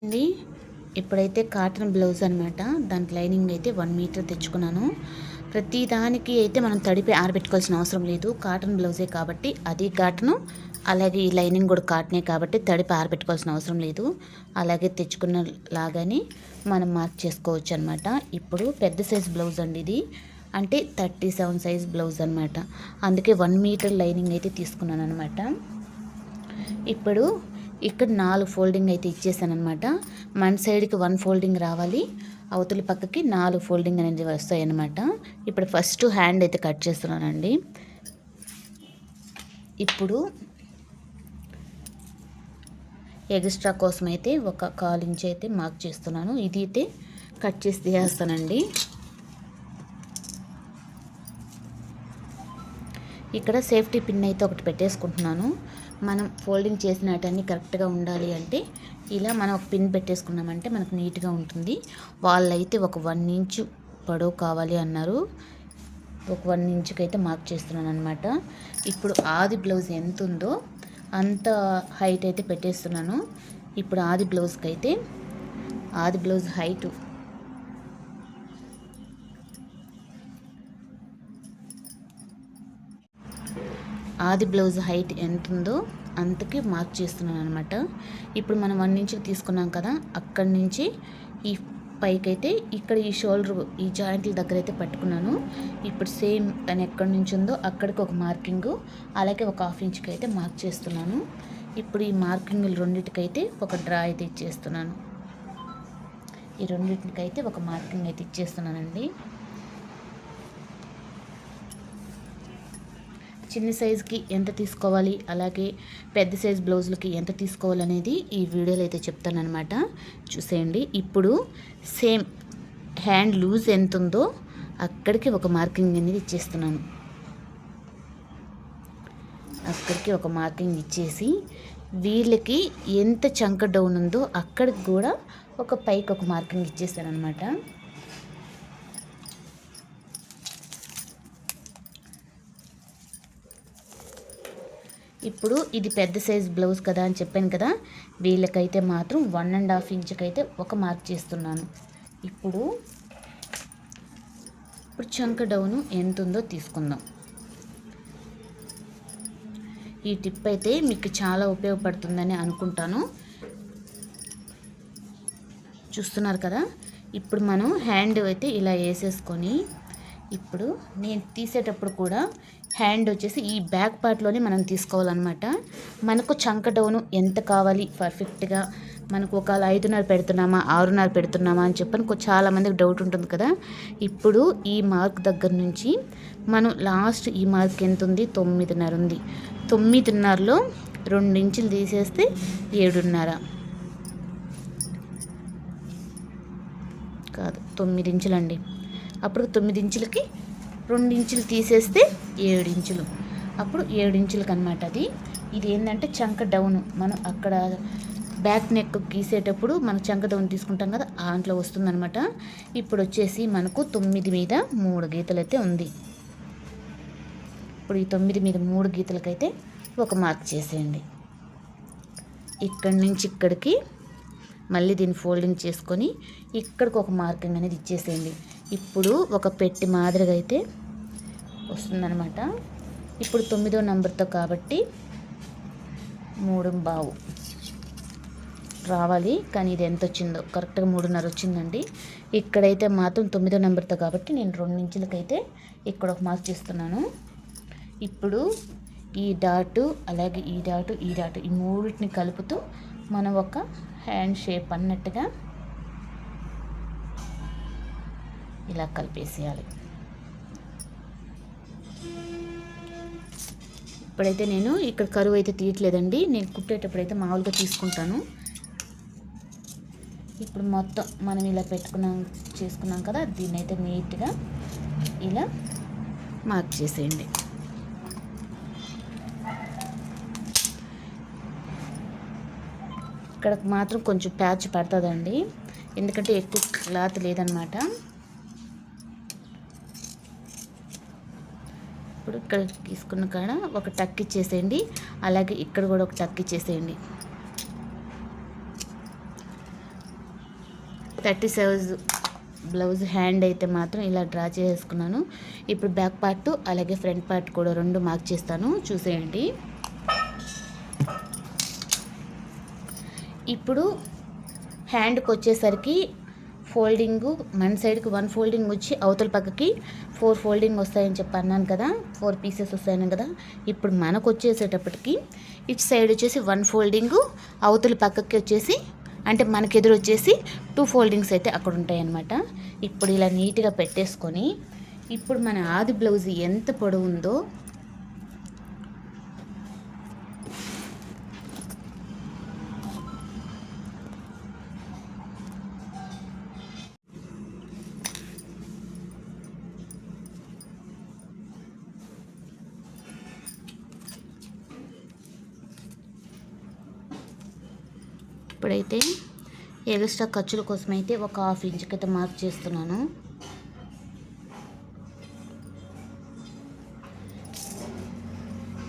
అండి ఇప్పుడైతే cotton blouse అనమాట. దానికి లైనింగ్ అయితే 1 మీటర్ తెచ్చుకున్నాను. ప్రతి దానికి అయితే మనం తడిపి ఆరబెట్టుకోవాల్సిన అవసరం లేదు. కాటన్ బ్లౌజే కాబట్టి అది కాటను, అలాగే ఈ లైనింగ్ కూడా కాటనే కాబట్టి తడిపి ఆరబెట్టుకోవాల్సిన అవసరం లేదు. అలాగే తెచ్చుకున్న లాగానే మనం మార్క్ చేసుకోవచ్చు అనమాట. ఇప్పుడు పెద్ద సైజ్ బ్లౌజ్ అండి ఇది, అంటే 37 సైజ్ బ్లౌజ్ అనమాట. అందుకే 1 మీటర్ లైనింగ్ అయితే తీసుకున్నాను అనమాట. ఇప్పుడు ఇక్కడ 4 ఫోల్డింగ్ అయితే ఇచ్చేసాను అనమాట. మన సైడ్కి 1 ఫోల్డింగ్ రావాలి, అవతలి పక్కకి 4 ఫోల్డింగ్ అనేది వస్తాయి అనమాట. ఇప్పుడు ఫస్ట్ హ్యాండ్ అయితే కట్ చేస్తున్నానండి. ఇప్పుడు ఎక్స్ట్రా కోసం అయితే ఒక 1/4 ఇంచ్ అయితే మార్క్ చేస్తున్నాను. ఇది అయితే కట్ చేసి తీసేస్తానండి. ఇక్కడ సేఫ్టీ పిన్ అయితే ఒకటి పెట్టేసుకుంటున్నాను. మనం ఫోల్డింగ్ చేసినటన్నీ కరెక్ట్గా ఉండాలి అంటే ఇలా మనం ఒక పిన్ పెట్టేసుకున్నామంటే మనకు నీట్గా ఉంటుంది. వాళ్ళైతే ఒక 1 ఇంచు పొడవు కావాలి అన్నారు. ఒక 1 ఇంచుకి అయితే మార్క్ చేస్తున్నాను అనమాట. ఇప్పుడు ఆది బ్లౌజ్ ఎంత ఉందో అంత హైట్ అయితే పెట్టేస్తున్నాను. ఇప్పుడు ఆది బ్లౌజ్కి అయితే ఆది బ్లౌజ్ హైటు ఆది బ్లౌజ్ హైట్ ఎంత ఉందో అంతకి మార్క్ చేస్తున్నాను అనమాట. ఇప్పుడు మనం 1 ఇంచుకి తీసుకున్నాం కదా, అక్కడి నుంచి ఈ పైకైతే ఇక్కడ ఈ షోల్డర్ ఈ జాయింట్ల దగ్గర అయితే పట్టుకున్నాను. ఇప్పుడు సేమ్ తను ఎక్కడి నుంచి ఉందో అక్కడికి ఒక మార్కింగు, అలాగే ఒక 1/2 ఇంచుకి అయితే మార్క్ చేస్తున్నాను. ఇప్పుడు ఈ మార్కింగ్లు రెండింటికైతే ఒక డ్రా అయితే ఇచ్చేస్తున్నాను. ఈ రెండింటికైతే ఒక మార్కింగ్ అయితే ఇచ్చేస్తున్నానండి. చిన్న సైజుకి ఎంత తీసుకోవాలి, అలాగే పెద్ద సైజ్ బ్లౌజులకి ఎంత తీసుకోవాలి అనేది ఈ వీడియోలో అయితే చెప్తానమాట. చూసేయండి. ఇప్పుడు సేమ్ హ్యాండ్ లూజ్ ఎంత ఉందో అక్కడికి ఒక మార్కింగ్ అనేది ఇచ్చేస్తున్నాను. అక్కడికి ఒక మార్కింగ్ ఇచ్చేసి వీళ్ళకి ఎంత చంక డౌన్ ఉందో అక్కడికి కూడా ఒక పైకి ఒక మార్కింగ్ ఇచ్చేస్తాను అనమాట. ఇప్పుడు ఇది పెద్ద సైజ్ బ్లౌజ్ కదా అని చెప్పాను కదా, వీళ్ళకైతే మాత్రం 1.5 ఇంచుకి అయితే ఒక మార్క్ చేస్తున్నాను. ఇప్పుడు చంక డౌను ఎంత ఉందో తీసుకుందాం. ఈ టిప్ అయితే మీకు చాలా ఉపయోగపడుతుందని అనుకుంటాను. చూస్తున్నారు కదా. ఇప్పుడు మనం హ్యాండ్ అయితే ఇలా వేసేసుకొని, ఇప్పుడు నేను తీసేటప్పుడు కూడా హ్యాండ్ వచ్చేసి ఈ బ్యాక్ పార్ట్లోనే మనం తీసుకోవాలన్నమాట. మనకు చంక డౌను ఎంత కావాలి పర్ఫెక్ట్గా, మనకు ఒక 5.5 పెడుతున్నామా 6.5 పెడుతున్నామా అని చెప్పని చాలామందికి డౌట్ ఉంటుంది కదా. ఇప్పుడు ఈ మార్క్ దగ్గర నుంచి మనం లాస్ట్ ఈ మార్క్ ఎంత ఉంది, 9.5 ఉంది. 9.5లో 2 ఇంచులు తీసేస్తే 7.5 కాదు 9 ఇంచులండి. అప్పుడు 9 ఇంచులకి 2 ఇంచులు తీసేస్తే 7 ఇంచులు, అప్పుడు 7 ఇంచులకి అనమాట. ఇది ఏంటంటే చంక డౌన్, మనం అక్కడ బ్యాక్ నెక్ గీసేటప్పుడు మనం చంక డౌన్ తీసుకుంటాం కదా, దాంట్లో వస్తుందన్నమాట. ఇప్పుడు వచ్చేసి మనకు 9 మీద 3 గీతలు అయితే ఉంది. ఇప్పుడు ఈ 9 మీద 3 గీతలకైతే ఒక మార్క్ చేసేయండి. ఇక్కడి నుంచి ఇక్కడికి మళ్ళీ దీన్ని ఫోల్డింగ్ చేసుకొని ఇక్కడికి ఒక మార్కింగ్ అనేది ఇచ్చేసేయండి. ఇప్పుడు ఒక పెట్టి మాదిరిగా అయితే వస్తుందన్నమాట. ఇప్పుడు 9వ నెంబర్తో కాబట్టి 3.5 రావాలి, కానీ ఇది ఎంత వచ్చిందో కరెక్ట్గా 3.5 వచ్చిందండి. ఇక్కడైతే మాత్రం 9వ నెంబర్తో కాబట్టి నేను 2 ఇంచులకైతే ఇక్కడ ఒక మార్క్ చేస్తున్నాను. ఇప్పుడు ఈ డాటు అలాగే ఈ డాటు ఈ మూడింటిని కలుపుతూ మనం ఒక హ్యాండ్ షేప్ అన్నట్టుగా ఇలా కలిపేసేయాలి. ఇప్పుడైతే నేను ఇక్కడ కరువు అయితే తీయట్లేదండి, నేను కుట్టేటప్పుడు అయితే మామూలుగా తీసుకుంటాను. ఇప్పుడు మొత్తం మనం ఇలా చేసుకున్నాం కదా, దీన్ని అయితే నీట్గా ఇలా మార్క్ చేసేయండి. ఇక్కడ మాత్రం కొంచెం ప్యాచ్ పడుతుందండి, ఎందుకంటే ఎక్కువ క్లాత్ లేదనమాట. ఇప్పుడు ఇక్కడ తీసుకున్న కాడ ఒక టక్ ఇచ్చేసేయండి, అలాగే ఇక్కడ కూడా ఒక టక్ ఇచ్చేసేయండి. 37 బ్లౌజ్ హ్యాండ్ అయితే మాత్రం ఇలా డ్రా చేసుకున్నాను. ఇప్పుడు బ్యాక్ పార్ట్ అలాగే ఫ్రంట్ పార్ట్ కూడా రెండు మార్క్ చేస్తాను, చూసేయండి. ఇప్పుడు హ్యాండ్కి వచ్చేసరికి ఫోల్డింగు మన సైడ్కి 1 ఫోల్డింగ్ వచ్చి అవతల పక్కకి 4 ఫోల్డింగ్ వస్తాయని చెప్పి అన్నాను కదా, 4 పీసెస్ వస్తాయని కదా. ఇప్పుడు మనకు వచ్చేసేటప్పటికి ఇటు సైడ్ వచ్చేసి 1 ఫోల్డింగు, అవతల పక్కకి వచ్చేసి అంటే మనకి ఎదురు వచ్చేసి 2 ఫోల్డింగ్స్ అయితే అక్కడ ఉంటాయి అన్నమాట. ఇప్పుడు ఇలా నీట్గా పెట్టేసుకొని ఇప్పుడు మన ఆది బ్లౌజ్ ఎంత పొడవు ఉందో ఇప్పుడైతే ఎక్స్ట్రా ఖర్చుల కోసం అయితే ఒక 1/2 ఇంచుకి అయితే మార్క్ చేస్తున్నాను.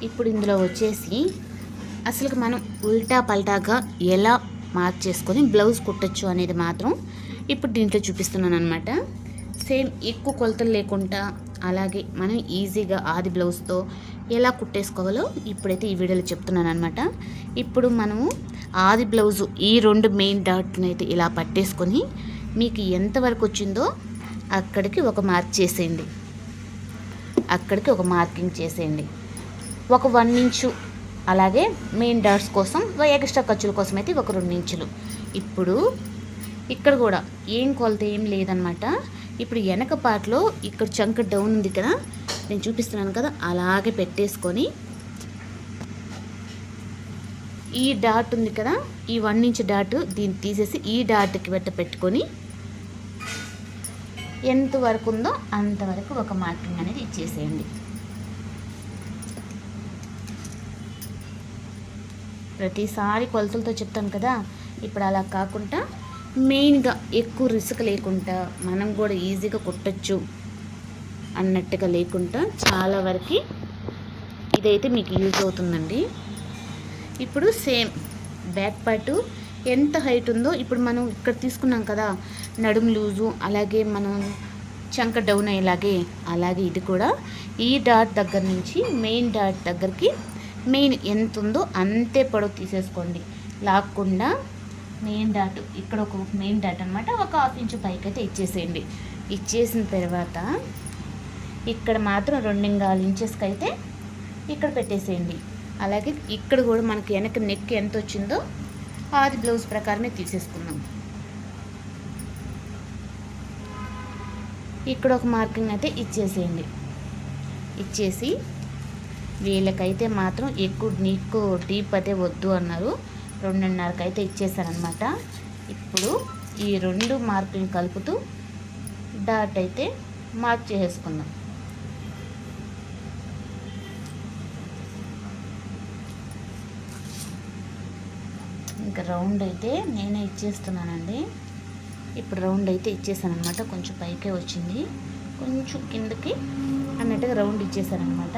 ఇప్పుడు ఇందులో వచ్చేసి అసలు మనం ఉల్టా పల్టాగా ఎలా మార్క్ చేసుకొని బ్లౌజ్ కుట్టచ్చు అనేది మాత్రం ఇప్పుడు దీంట్లో చూపిస్తున్నాను అనమాట. సేమ్ ఎక్కువ కొలతలు లేకుండా అలాగే మనం ఈజీగా ఆది బ్లౌజ్తో ఎలా కుట్టేసుకోవాలో ఇప్పుడైతే ఈ వీడియోలో చెప్తున్నాను అనమాట. ఇప్పుడు మనము ఆది బ్లౌజు ఈ 2 మెయిన్ డాట్ని అయితే ఇలా పట్టేసుకొని మీకు ఎంతవరకు వచ్చిందో అక్కడికి ఒక మార్క్ చేసేయండి, అక్కడికి ఒక మార్కింగ్ చేసేయండి. ఒక 1 ఇంచు అలాగే మెయిన్ డాట్స్ కోసం ఎక్స్ట్రా ఖర్చుల కోసం అయితే ఒక 2 ఇంచులు. ఇప్పుడు ఇక్కడ కూడా ఏం కొలత ఏం లేదనమాట. ఇప్పుడు వెనక పార్ట్లో ఇక్కడ చంక డౌన్ ఉంది కదా, నేను చూపిస్తున్నాను కదా, అలాగే పెట్టేసుకొని ఈ డాట్ ఉంది కదా, ఈ 1 ఇంచ్ డాట్ దీన్ని తీసేసి ఈ డాట్కి పెట్టుకొని ఎంతవరకు ఉందో అంతవరకు ఒక మార్కింగ్ అనేది ఇచ్చేసేయండి. ప్రతిసారి కొలతలతో చెప్తాను కదా, ఇప్పుడు అలా కాకుండా మెయిన్గా ఎక్కువ రిస్క్ లేకుండా మనం కూడా ఈజీగా కుట్టచ్చు అన్నట్టుగా లేకుండా చాలా వరకు ఇదైతే మీకు యూజ్ అవుతుందండి. ఇప్పుడు సేమ్ బ్యాక్ పార్ట్ ఎంత హైట్ ఉందో ఇప్పుడు మనం ఇక్కడ తీసుకున్నాం కదా, నడుము లూజు అలాగే మనం చంక డౌన్ అయ్యేలాగే అలాగే ఇది కూడా ఈ డాట్ దగ్గర నుంచి మెయిన్ డాట్ దగ్గరికి మెయిన్ ఎంత ఉందో అంతే పొడవు తీసేసుకోండి, లాక్కుండా మెయిన్ డాట్ ఇక్కడ ఒక మెయిన్ డాట్ అనమాట ఒక 1/2 ఇంచు పైకి అయితే ఇచ్చేసేయండి. ఇచ్చేసిన తర్వాత ఇక్కడ మాత్రం 2.25 ఇంచెస్కి అయితే ఇక్కడ పెట్టేసేయండి. అలాగే ఇక్కడ కూడా మనకి వెనక నెక్ ఎంత వచ్చిందో ఆది బ్లౌజ్ ప్రకారమే తీసేసుకుందాం. ఇక్కడ ఒక మార్కింగ్ అయితే ఇచ్చేసేయండి. ఇచ్చేసి వీళ్ళకైతే మాత్రం ఎక్కువ డీప్ అయితే వద్దు అన్నారు, 2.5కి అయితే ఇచ్చేసారనమాట. ఇప్పుడు ఈ 2 మార్కులను కలుపుతూ డాట్ అయితే మార్క్ చేసుకుందాం. ఇంకా రౌండ్ అయితే నేనే ఇచ్చేస్తున్నానండి. ఇప్పుడు రౌండ్ అయితే ఇచ్చేసాను అనమాట. కొంచెం పైకే వచ్చింది, కొంచెం కిందకి అన్నట్టుగా రౌండ్ ఇచ్చేసానమాట.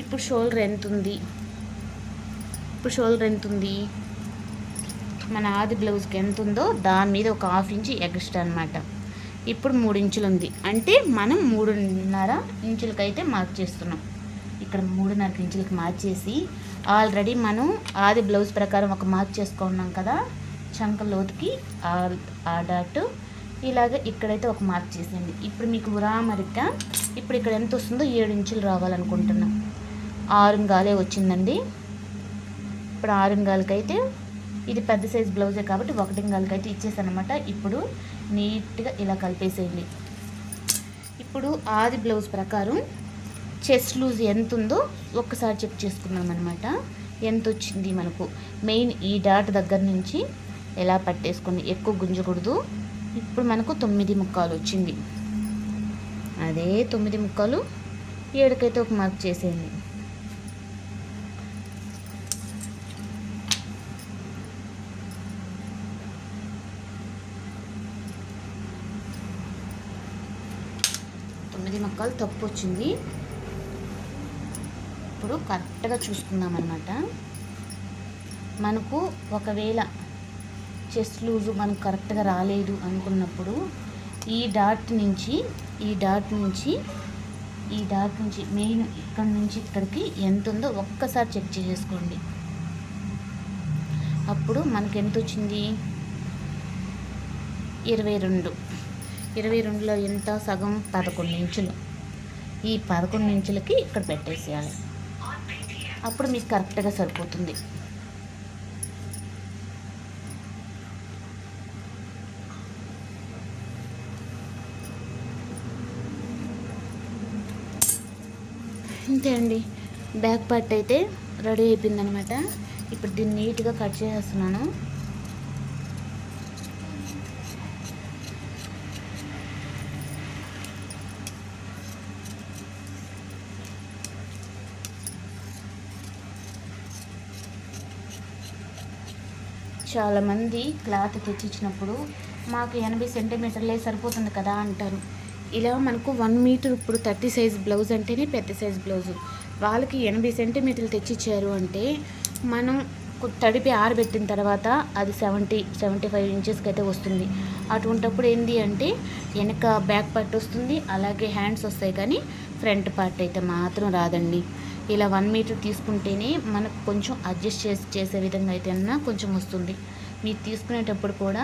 ఇప్పుడు షోల్డర్ ఎంత ఉంది, మన ఆది బ్లౌజ్కి ఎంత ఉందో దాని మీద ఒక 1/2 ఇంచు ఎక్స్ట్రా అనమాట. ఇప్పుడు 3 ఇంచులు ఉంది అంటే మనం 3.5 ఇంచులకి అయితే మార్క్ చేస్తున్నాం. ఇక్కడ 3.5 ఇంచులకి మార్చేసి ఆల్రెడీ మనం ఆది బ్లౌజ్ ప్రకారం ఒక మార్క్ చేసుకున్నాం కదా, చంక లోతుకి ఆ డాట్ ఇలాగ ఇక్కడైతే ఒక మార్క్ చేసేయండి. ఇప్పుడు మీకు ఉరామరిక ఇప్పుడు ఇక్కడ ఎంత వస్తుందో 7 ఇంచులు రావాలనుకుంటున్నాం. 6.25 వచ్చిందండి. ఇప్పుడు 6.25 అయితే ఇది పెద్ద సైజ్ బ్లౌజే కాబట్టి 1.25 అయితే ఇచ్చేసానమాట. ఇప్పుడు నీట్గా ఇలా కలిపేసేయండి. ఇప్పుడు ఆది బ్లౌజ్ ప్రకారం చెస్ట్ లూజ్ ఎంత ఉందో ఒక్కసారి చెక్ చేసుకుందాం అనమాట. ఎంత వచ్చింది మనకు మెయిన్ ఈ డాట్ దగ్గర నుంచి ఎలా పట్టేసుకొని ఎక్కువ గుంజకూడదు. ఇప్పుడు మనకు 9.25 వచ్చింది. అదే 9.25 7కైతే ఒక మార్క్ చేసేయండి. 9 ముక్కలు తప్పు వచ్చింది. ఇప్పుడు కరెక్ట్గా చూసుకుందాం అన్నమాట. మనకు ఒకవేళ చెస్ట్ లూజు మనకు కరెక్ట్గా రాలేదు అనుకున్నప్పుడు ఈ డాట్ నుంచి మెయిన్ ఇక్కడ నుంచి ఇక్కడికి ఎంత ఉందో ఒక్కసారి చెక్ చేసుకోండి. అప్పుడు మనకి ఎంత వచ్చింది? 22లో ఎంత? సగం 11 ఇంచులు. ఈ 11 ఇంచులకి ఇక్కడ పెట్టేసేయాలి. అప్పుడు మీకు కరెక్ట్గా సరిపోతుంది. అంతే అండి. బ్యాక్ పార్ట్ అయితే రెడీ అయిపోయిందనమాట. ఇప్పుడు దీన్ని నీట్గా కట్ చేసేస్తున్నాను. చాలామంది క్లాత్ తెచ్చిచ్చినప్పుడు మాకు 80 సెంటీమీటర్లే సరిపోతుంది కదా అంటారు. ఇలా మనకు 1 మీటర్ ఇప్పుడు 30 సైజ్ బ్లౌజ్ అంటేనే పెద్ద సైజ్ బ్లౌజు. వాళ్ళకి 80 సెంటీమీటర్లు తెచ్చిచ్చారు అంటే మనం తడిపి ఆరబెట్టిన తర్వాత అది 70-75 ఇంచెస్కి అయితే వస్తుంది. అటువంటప్పుడు ఏంటి అంటే వెనక బ్యాక్ పార్ట్ వస్తుంది, అలాగే హ్యాండ్స్ వస్తాయి, కానీ ఫ్రంట్ పార్ట్ అయితే మాత్రం రాదండి. ఇలా 1 మీటర్ తీసుకుంటేనే మనకు కొంచెం అడ్జస్ట్ చేసే విధంగా అయితే అన్నా కొంచెం వస్తుంది. మీరు తీసుకునేటప్పుడు కూడా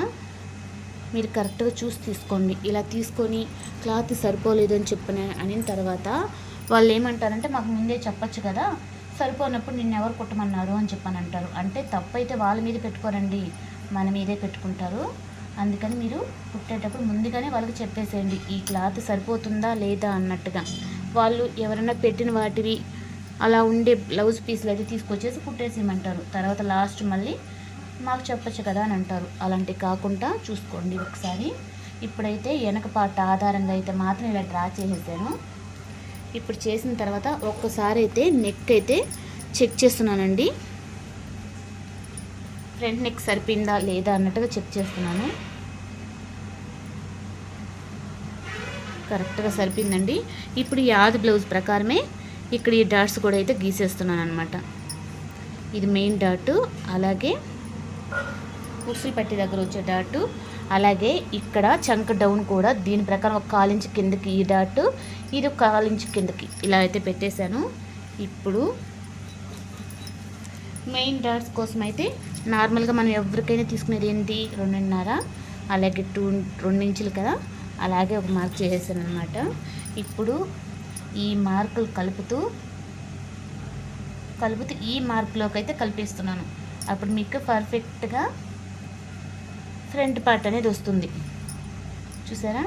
మీరు కరెక్ట్గా చూసి తీసుకోండి. ఇలా తీసుకొని క్లాత్ సరిపోలేదు అని అనిన తర్వాత వాళ్ళు ఏమంటారంటే మాకు ముందే చెప్పచ్చు కదా, సరిపోనప్పుడు నిన్ను ఎవరు కుట్టమన్నారు అని చెప్పని అంటారు. అంటే తప్పు అయితే వాళ్ళ మీద పెట్టుకోరండి, మన మీదే పెట్టుకుంటారు. అందుకని మీరు కుట్టేటప్పుడు ముందుగానే వాళ్ళకి చెప్పేసేయండి ఈ క్లాత్ సరిపోతుందా లేదా అన్నట్టుగా. వాళ్ళు ఎవరైనా పెట్టిన వాటివి అలా ఉండే బ్లౌజ్ పీసులు అయితే తీసుకొచ్చేసి కుట్టేసేయమంటారు. తర్వాత లాస్ట్ మళ్ళీ మాకు చెప్పచ్చు కదా అని అంటారు. అలాంటివి కాకుండా చూసుకోండి ఒకసారి. ఇప్పుడైతే వెనక పార్ట్ ఆధారంగా అయితే మాత్రం ఇలా డ్రా చేసేసాను. ఇప్పుడు చేసిన తర్వాత ఒక్కసారి అయితే నెక్ అయితే చెక్ చేస్తున్నానండి. ఫ్రంట్ నెక్ సరిపోయిందా లేదా అన్నట్టుగా చెక్ చేస్తున్నాను. కరెక్ట్గా సరిపోయిందండి. ఇప్పుడు ఈ ఆది బ్లౌజ్ ప్రకారమే ఇక్కడ ఈ డాట్స్ కూడా అయితే గీసేస్తున్నాను అనమాట. ఇది మెయిన్ డాటు, అలాగే ఉక్సులు పట్టి దగ్గర వచ్చే డాటు, అలాగే ఇక్కడ చంక డౌన్ కూడా దీని ప్రకారం ఒక 1/4 ఇంచ్ కిందకి ఈ డాటు, ఇది ఒక 1/4 ఇంచ్ కిందకి ఇలా అయితే పెట్టేశాను. ఇప్పుడు మెయిన్ డాట్స్ కోసం అయితే నార్మల్గా మనం ఎవరికైనా తీసుకునేది ఏంటి 2.5, అలాగే 2 ఇంచులు కదా, అలాగే ఒక మార్క్ చేసేసాను అనమాట. ఇప్పుడు ఈ మార్కులు కలుపుతూ ఈ మార్కులోకి అయితే కలిపేస్తున్నాను. అప్పుడు మీకు పర్ఫెక్ట్గా ఫ్రంట్ పార్ట్ అనేది వస్తుంది. చూసారా?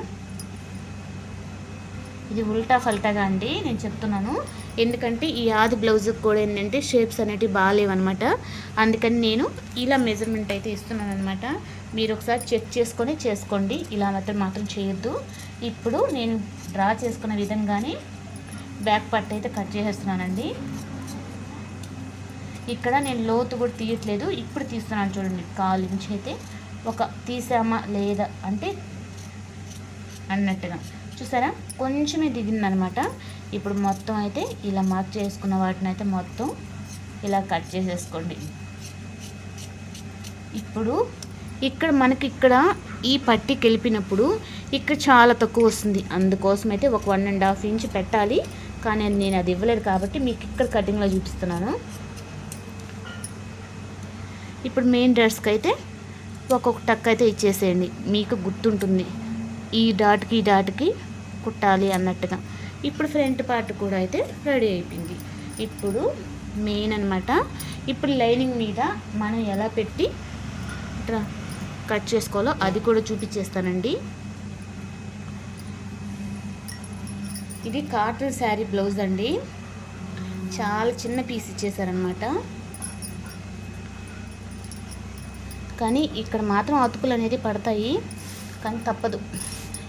ఇది ఉల్టా ఫల్టాగా అండి నేను చెప్తున్నాను. ఎందుకంటే ఈ ఆది బ్లౌజ్కి కూడా ఏంటంటే షేప్స్ అనేటివి బాగాలేవన్నమాట. అందుకని నేను ఇలా మెజర్మెంట్ అయితే ఇస్తున్నాను అనమాట. మీరు ఒకసారి చెక్ చేసుకొని చేసుకోండి. ఇలా మాత్రం చేయొద్దు. ఇప్పుడు నేను డ్రా చేసుకున్న విధంగానే బ్యాక్ పార్ట్ అయితే కట్ చేసేస్తున్నానండి. ఇక్కడ నేను లోతు కూడా తీయట్లేదు, ఇప్పుడు తీస్తున్నాను చూడండి. 1/4 ఇంచ్ అయితే ఒక తీసామా లేదా అంటే అన్నట్టుగా చూసారా, కొంచెమే దిగిందనమాట. ఇప్పుడు మొత్తం అయితే ఇలా మార్క్ చేసుకున్న వాటిని అయితే మొత్తం ఇలా కట్ చేసేసుకోండి. ఇప్పుడు ఇక్కడ ఈ పట్టీకి వెళ్ళినప్పుడు ఇక్కడ చాలా తక్కువ వస్తుంది. అందుకోసం అయితే ఒక 1.5 ఇంచ్ పెట్టాలి, కానీ నేను అది ఇవ్వలేదు కాబట్టి మీకు ఇక్కడ కటింగ్లో చూపిస్తున్నాను. ఇప్పుడు మెయిన్ డాట్స్కి అయితే ఒక్కొక్క టక్ అయితే ఇచ్చేసేయండి, మీకు గుర్తుంటుంది ఈ డాట్కి కుట్టాలి అన్నట్టుగా. ఇప్పుడు ఫ్రంట్ పార్ట్ కూడా అయితే రెడీ అయిపోయింది. ఇప్పుడు మెయిన్ అనమాట. ఇప్పుడు లైనింగ్ మీద మనం ఎలా పెట్టి కట్ చేసుకోవాలో అది కూడా చూపించేస్తానండి. ఇది కాటన్ శారీ బ్లౌజ్ అండి. చాలా చిన్న పీస్ ఇచ్చేసారనమాట. కానీ ఇక్కడ మాత్రం అతుకులు అనేది పడతాయి, కానీ తప్పదు.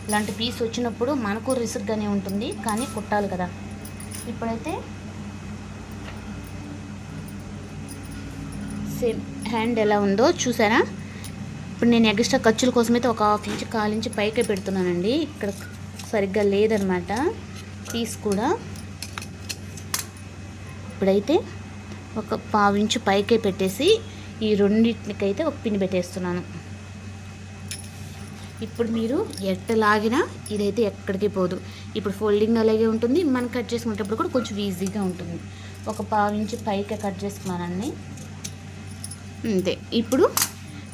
ఇలాంటి పీస్ వచ్చినప్పుడు మనకు రిస్క్గానే ఉంటుంది, కానీ కుట్టాలి కదా. ఇప్పుడైతే సేమ్ హ్యాండ్ ఎలా ఉందో చూసారా. ఇప్పుడు నేను ఎక్స్ట్రా ఖర్చుల కోసం అయితే ఒక 1/2 ఇంచ్ 1/4 ఇంచ్ పైకే పెడుతున్నానండి. ఇక్కడ సరిగ్గా లేదనమాట పీస్ కూడా. ఇప్పుడైతే ఒక 1/2 ఇంచు పైకే పెట్టేసి ఈ రెండింటికైతే ఒక పిన్ పెట్టేస్తున్నాను. ఇప్పుడు మీరు ఎట్ట లాగినా ఇదైతే ఎక్కడికి పోదు. ఇప్పుడు ఫోల్డింగ్ అలాగే ఉంటుంది, మనం కట్ చేసుకునేటప్పుడు కూడా కొంచెం ఈజీగా ఉంటుంది. ఒక 1/2 ఇంచు పైకే కట్ చేసుకున్నానండి, అంతే. ఇప్పుడు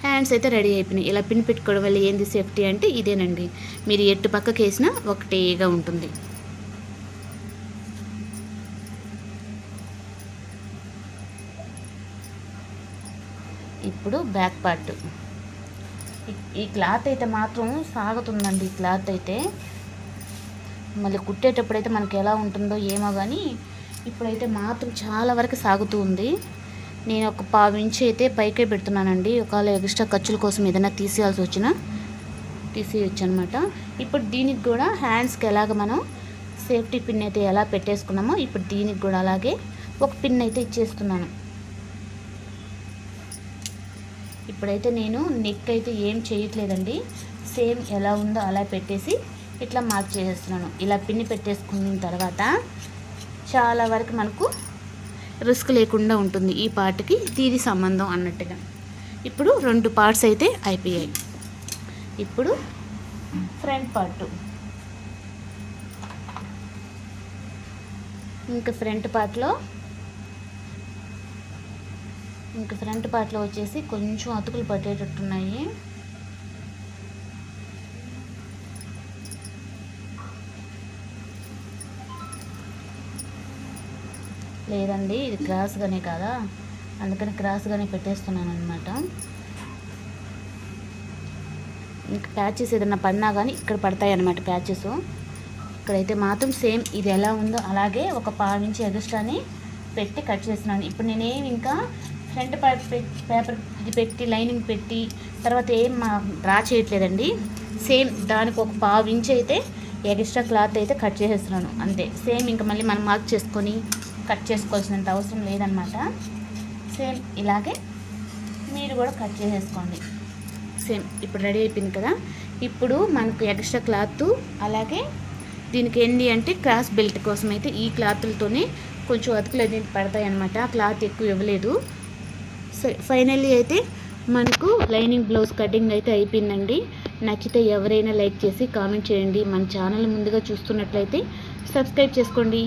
హ్యాండ్స్ అయితే రెడీ అయిపోయినాయి. ఇలా పిన్ పెట్టుకోవడం వల్ల ఏంది సేఫ్టీ అంటే ఇదేనండి, మీరు ఎట్టు పక్కకి వేసినా ఒకటేగా ఉంటుంది. ఇప్పుడు బ్యాక్ పార్ట్. ఈ క్లాత్ అయితే మాత్రం సాగుతుందండి. ఈ క్లాత్ అయితే మళ్ళీ కుట్టేటప్పుడు అయితే మనకి ఎలా ఉంటుందో ఏమో కానీ ఇప్పుడైతే మాత్రం చాలా వరకు సాగుతూ ఉంది. నేను ఒక 1/2 ఇంచు అయితే పైకే పెడుతున్నానండి, ఒకవేళ ఎక్స్ట్రా ఖర్చుల కోసం ఏదైనా తీసేయాల్సి వచ్చినా తీసేయచ్చు అనమాట. ఇప్పుడు దీనికి కూడా హ్యాండ్స్కి ఎలాగ మనం సేఫ్టీ పిన్ అయితే ఎలా పెట్టేసుకున్నామో ఇప్పుడు దీనికి కూడా అలాగే ఒక పిన్ అయితే ఇచ్చేస్తున్నాను. ఇప్పుడైతే నేను నెక్ అయితే ఏం చేయట్లేదండి, సేమ్ ఎలా ఉందో అలా పెట్టేసి ఇట్లా మార్క్ చేసేస్తున్నాను. ఇలా పిన్ని పెట్టేసుకున్న తర్వాత చాలా వరకు మనకు రిస్క్ లేకుండా ఉంటుంది ఈ పార్ట్కి దీని సంబంధం అన్నట్టుగా. ఇప్పుడు 2 పార్ట్స్ అయితే అయిపోయాయి. ఇప్పుడు ఫ్రంట్ పార్ట్. ఇంకా ఫ్రంట్ పార్ట్లో వచ్చేసి కొంచెం అతుకులు పట్టేటట్టున్నాయి. లేదండి, ఇది క్రాస్గానే కదా, అందుకని క్రాస్గానే పెట్టేస్తున్నాను అనమాట. ఇంకా ప్యాచెస్ ఏదైనా పడినా కానీ ఇక్కడ పడతాయి అన్నమాట ప్యాచెస్. ఇక్కడైతే మాత్రం సేమ్ ఇది ఎలా ఉందో అలాగే ఒక 1/2 ఇంచు ఎగస్ట్రాని పెట్టి కట్ చేస్తున్నాను. ఇప్పుడు నేనేమి ఇంకా ఫ్రంట్ పేపర్ ఇది పెట్టి లైనింగ్ పెట్టి తర్వాత ఏం డ్రా చేయట్లేదండి. సేమ్ దానికి ఒక 1/2 ఇంచు అయితే ఎక్స్ట్రా క్లాత్ అయితే కట్ చేసేస్తున్నాను, అంతే. సేమ్ ఇంకా మళ్ళీ మనం మార్క్ చేసుకొని కట్ చేసుకోవాల్సినంత అవసరం లేదనమాట. సేమ్ ఇలాగే మీరు కూడా కట్ చేసేసుకోండి. సేమ్ ఇప్పుడు రెడీ అయిపోయింది కదా. ఇప్పుడు మనకు ఎక్స్ట్రా క్లాత్ అలాగే దీనికి ఏంటి అంటే క్రాస్ బెల్ట్ కోసం అయితే ఈ క్లాతులతోనే కొంచెం అతుకులు అనేది పడతాయి అన్నమాట. క్లాత్ ఎక్కువ ఇవ్వలేదు. సో ఫైనల్లీ అయితే మనకు లైనింగ్ బ్లౌజ్ కటింగ్ అయితే అయిపోయిందండి. నచ్చితే ఎవరైనా లైక్ చేసి కామెంట్ చేయండి. మన ఛానల్ ముందుగా చూస్తున్నట్లయితే సబ్స్క్రైబ్ చేసుకోండి.